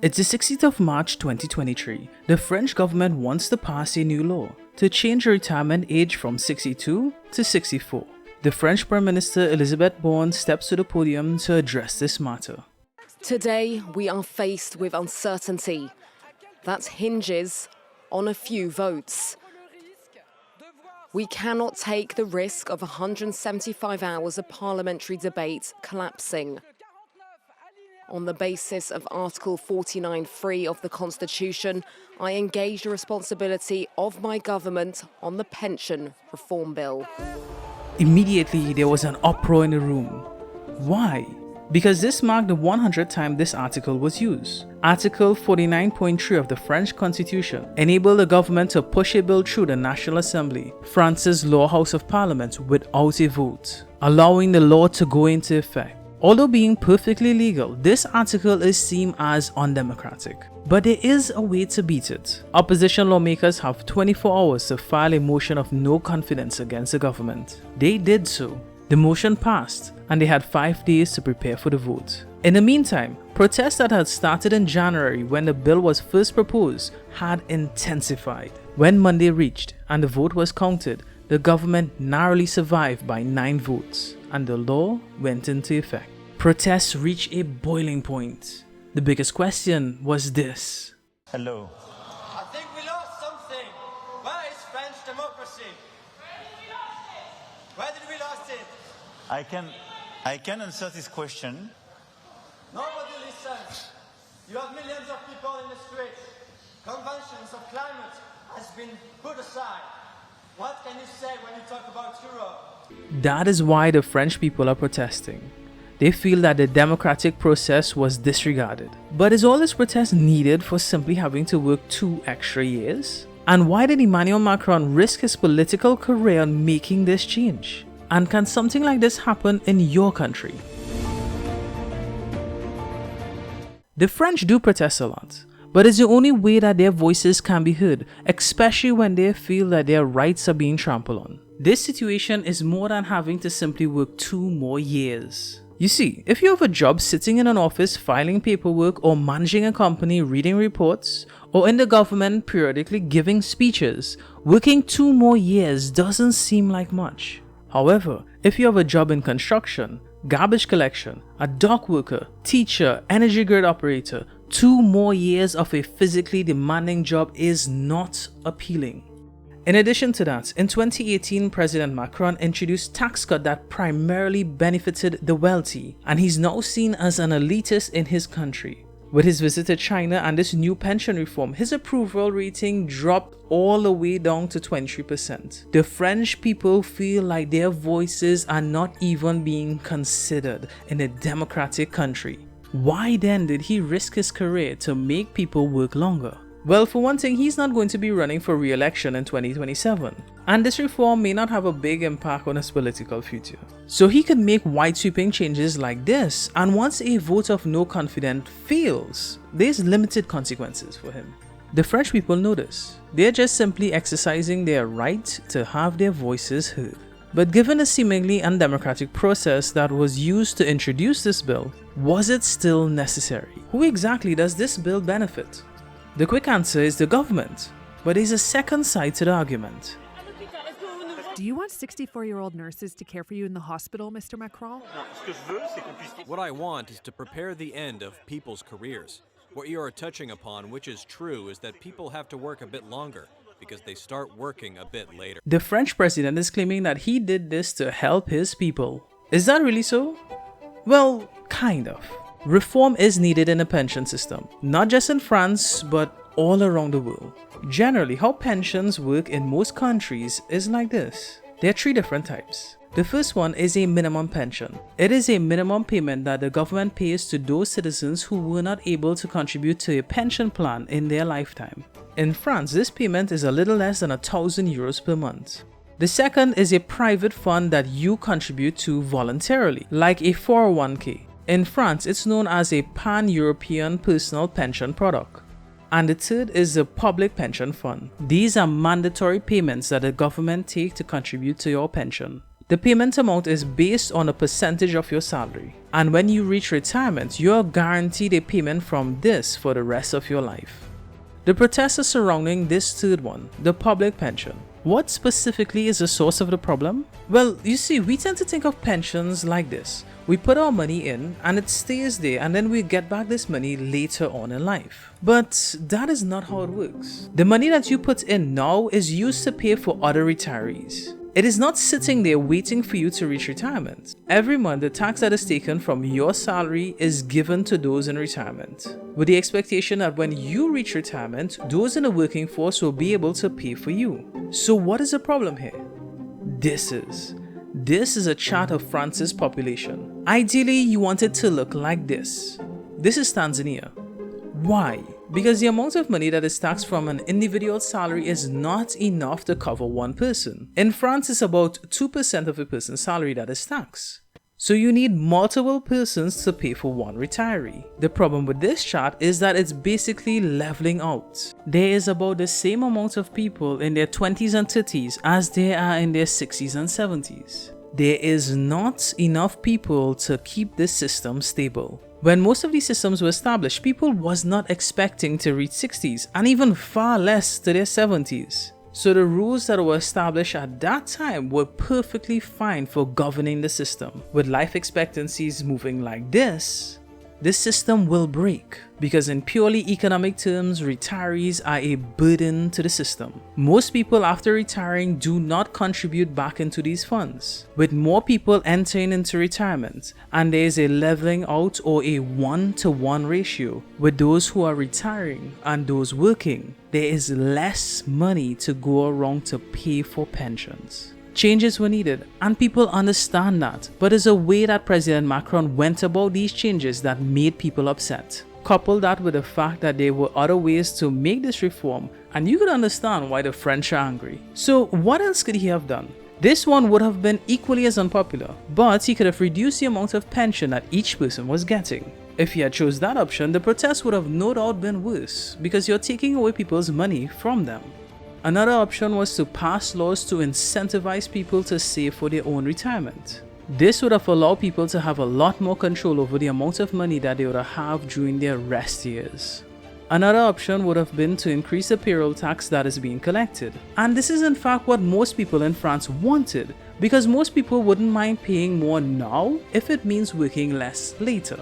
It's the 16th of March 2023. The French government wants to pass a new law to change the retirement age from 62 to 64. The French Prime Minister Elisabeth Borne steps to the podium to address this matter. Today, we are faced with uncertainty that hinges on a few votes. We cannot take the risk of 175 hours of parliamentary debate collapsing. On the basis of Article 49(3) of the Constitution, I engage the responsibility of my government on the pension reform bill. Immediately, there was an uproar in the room. Why? Because this marked the 100th time this article was used. Article 49.3 of the French Constitution enabled the government to push a bill through the National Assembly, France's lower house of parliament, without a vote, allowing the law to go into effect. Although being perfectly legal, this article is seen as undemocratic. But there is a way to beat it. Opposition lawmakers have 24 hours to file a motion of no confidence against the government. They did so. The motion passed, and they had 5 days to prepare for the vote. In the meantime, protests that had started in January when the bill was first proposed had intensified. When Monday reached and the vote was counted, the government narrowly survived by 9 votes, and the law went into effect. Protests reached a boiling point. The biggest question was this. Hello. I think we lost something. Where is French democracy? Where did we lose it? I can answer this question. Nobody listens. You have millions of people in the streets. Conventions of climate has been put aside. What can you say when you talk about Europe? That is why the French people are protesting. They feel that the democratic process was disregarded. But is all this protest needed for simply having to work 2 extra years? And why did Emmanuel Macron risk his political career on making this change? And can something like this happen in your country? The French do protest a lot, but it's the only way that their voices can be heard, especially when they feel that their rights are being trampled on. This situation is more than having to simply work 2 more years. You see, if you have a job sitting in an office filing paperwork or managing a company reading reports, or in the government periodically giving speeches, working 2 more years doesn't seem like much. However, if you have a job in construction, garbage collection, a dock worker, teacher, energy grid operator, 2 more years of a physically demanding job is not appealing. In addition to that, in 2018, President Macron introduced tax cut that primarily benefited the wealthy, and he's now seen as an elitist in his country. With his visit to China and this new pension reform, his approval rating dropped all the way down to 23%. The French people feel like their voices are not even being considered in a democratic country. Why then did he risk his career to make people work longer? Well, for one thing, he's not going to be running for re-election in 2027, and this reform may not have a big impact on his political future. So he could make wide-sweeping changes like this, and once a vote of no confidence fails, there's limited consequences for him. The French people know this. They're just simply exercising their right to have their voices heard. But given the seemingly undemocratic process that was used to introduce this bill, was it still necessary? Who exactly does this bill benefit? The quick answer is the government, but there's a second side to the argument. Do you want 64-year-old nurses to care for you in the hospital, Mr. Macron? What I want is to prepare the end of people's careers. What you are touching upon, which is true, is that people have to work a bit longer because they start working a bit later. The French president is claiming that he did this to help his people. Is that really so? Well, kind of. Reform is needed in the pension system, not just in France, but all around the world. Generally, how pensions work in most countries is like this. There are 3 different types. The first one is a minimum pension. It is a minimum payment that the government pays to those citizens who were not able to contribute to a pension plan in their lifetime. In France, this payment is a little less than €1,000 per month. The second is a private fund that you contribute to voluntarily, like a 401k. In France, it's known as a pan-European personal pension product. And the third is the public pension fund. These are mandatory payments that the government takes to contribute to your pension. The payment amount is based on a percentage of your salary. And when you reach retirement, you're guaranteed a payment from this for the rest of your life. The protests are surrounding this third one, the public pension. What specifically is the source of the problem? Well, you see, we tend to think of pensions like this. We put our money in and it stays there, and then we get back this money later on in life. But that is not how it works. The money that you put in now is used to pay for other retirees. It is not sitting there waiting for you to reach retirement. Every month, the tax that is taken from your salary is given to those in retirement, with the expectation that when you reach retirement, those in the working force will be able to pay for you. So what is the problem here? This is a chart of France's population. Ideally, you want it to look like this. This is Tanzania. Why? Because the amount of money that is taxed from an individual salary is not enough to cover one person. In France, it's about 2% of a person's salary that is taxed. So you need multiple persons to pay for one retiree. The problem with this chart is that it's basically leveling out. There is about the same amount of people in their 20s and 30s as there are in their 60s and 70s. There is not enough people to keep this system stable. When most of these systems were established, people was not expecting to reach 60s and even far less to their 70s. So the rules that were established at that time were perfectly fine for governing the system. With life expectancies moving like this system will break, because in purely economic terms, retirees are a burden to the system. Most people after retiring do not contribute back into these funds, with more people entering into retirement, and there is a leveling out or a 1-to-1 ratio with those who are retiring and those working. There is less money to go around to pay for pensions. Changes were needed, and people understand that, but it's a way that President Macron went about these changes that made people upset. Couple that with the fact that there were other ways to make this reform, and you could understand why the French are angry. So what else could he have done? This one would have been equally as unpopular, but he could have reduced the amount of pension that each person was getting. If he had chose that option, the protests would have no doubt been worse, because you're taking away people's money from them. Another option was to pass laws to incentivize people to save for their own retirement. This would have allowed people to have a lot more control over the amount of money that they would have during their rest years. Another option would have been to increase the payroll tax that is being collected. And this is in fact what most people in France wanted, because most people wouldn't mind paying more now if it means working less later.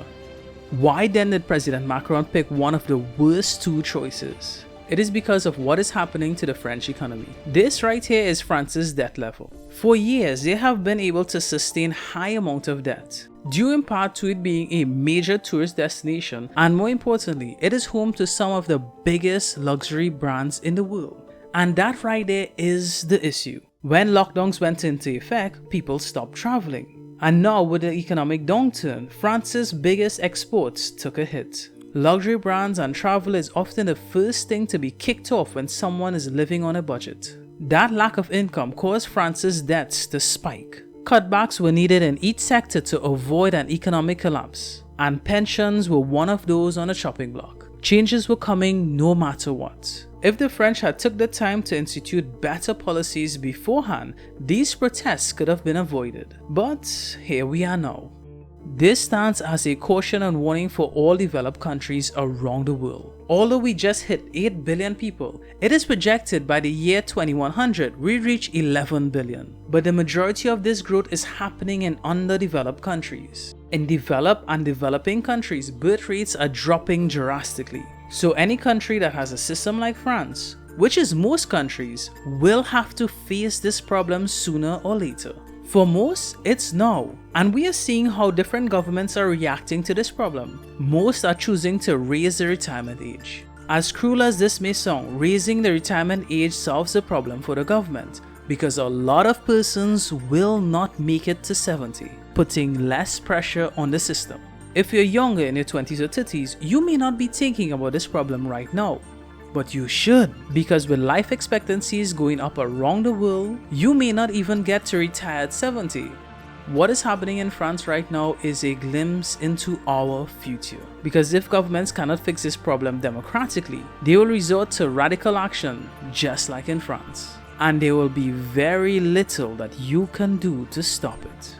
Why then did President Macron pick one of the worst two choices? It is because of what is happening to the French economy. This right here is France's debt level. For years, they have been able to sustain high amount of debt, due in part to it being a major tourist destination, and more importantly, it is home to some of the biggest luxury brands in the world. And that right there is the issue. When lockdowns went into effect, people stopped traveling. And now with the economic downturn, France's biggest exports took a hit. Luxury brands and travel is often the first thing to be kicked off when someone is living on a budget. That lack of income caused France's debts to spike. Cutbacks were needed in each sector to avoid an economic collapse, and pensions were one of those on the chopping block. Changes were coming no matter what. If the French had took the time to institute better policies beforehand, these protests could have been avoided. But here we are now. This stands as a caution and warning for all developed countries around the world. Although we just hit 8 billion people, it is projected by the year 2100 we reach 11 billion. But the majority of this growth is happening in underdeveloped countries. In developed and developing countries, birth rates are dropping drastically. So any country that has a system like France, which is most countries, will have to face this problem sooner or later. For most, it's now, and we are seeing how different governments are reacting to this problem. Most are choosing to raise the retirement age. As cruel as this may sound, raising the retirement age solves the problem for the government, because a lot of persons will not make it to 70, putting less pressure on the system. If you're younger in your 20s or 30s, you may not be thinking about this problem right now. But you should, because with life expectancies going up around the world, you may not even get to retire at 70. What is happening in France right now is a glimpse into our future. Because if governments cannot fix this problem democratically, they will resort to radical action, just like in France. and there will be very little that you can do to stop it.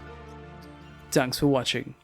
Thanks for watching.